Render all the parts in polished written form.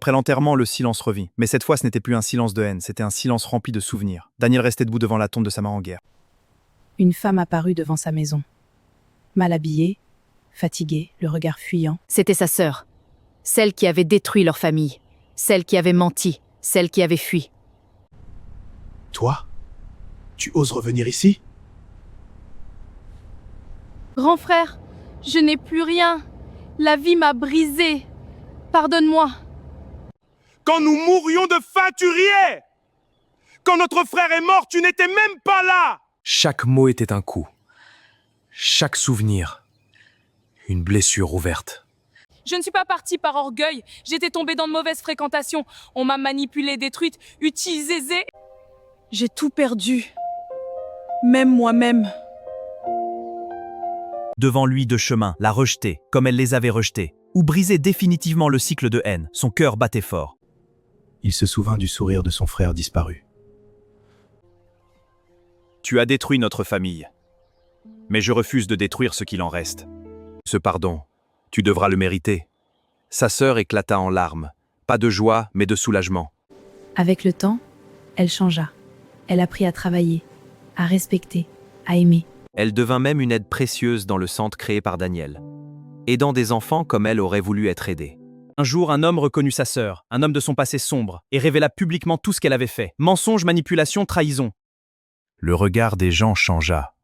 Après l'enterrement, le silence revint. Mais cette fois, ce n'était plus un silence de haine, c'était un silence rempli de souvenirs. Daniel restait debout devant la tombe de sa mère en guerre. Une femme apparut devant sa maison. Mal habillée, fatiguée, le regard fuyant. C'était sa sœur. Celle qui avait détruit leur famille. Celle qui avait menti. Celle qui avait fui. Toi? Tu oses revenir ici? Grand frère, je n'ai plus rien. La vie m'a brisé. Pardonne-moi. Quand nous mourions de faim, tu riais! Quand notre frère est mort, tu n'étais même pas là! Chaque mot était un coup. Chaque souvenir, une blessure ouverte. Je ne suis pas partie par orgueil. J'étais tombée dans de mauvaises fréquentations. On m'a manipulée, détruite, utilisée. J'ai tout perdu. Même moi-même. Devant lui, deux chemins, la rejeter, comme elle les avait rejetés, ou briser définitivement le cycle de haine. Son cœur battait fort. Il se souvint du sourire de son frère disparu. Tu as détruit notre famille. Mais je refuse de détruire ce qu'il en reste. Ce pardon, tu devras le mériter. Sa sœur éclata en larmes. Pas de joie, mais de soulagement. Avec le temps, elle changea. Elle apprit à travailler, à respecter, à aimer. Elle devint même une aide précieuse dans le centre créé par Daniel, aidant des enfants comme elle aurait voulu être aidée. Un jour, un homme reconnut sa sœur, un homme de son passé sombre, et révéla publiquement tout ce qu'elle avait fait. Mensonge, manipulation, trahison. Le regard des gens changea.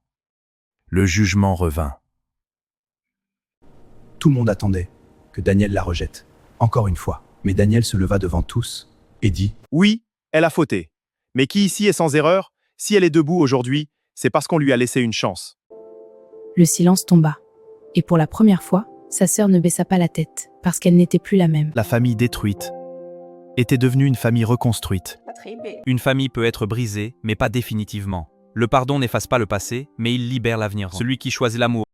Le jugement revint. Tout le monde attendait que Daniel la rejette, encore une fois. Mais Daniel se leva devant tous et dit « Oui, elle a fauté. Mais qui ici est sans erreur? Si elle est debout aujourd'hui, c'est parce qu'on lui a laissé une chance. » Le silence tomba. Et pour la première fois, sa sœur ne baissa pas la tête, parce qu'elle n'était plus la même. La famille détruite était devenue une famille reconstruite. Une famille peut être brisée, mais pas définitivement. Le pardon n'efface pas le passé, mais il libère l'avenir. Celui qui choisit l'amour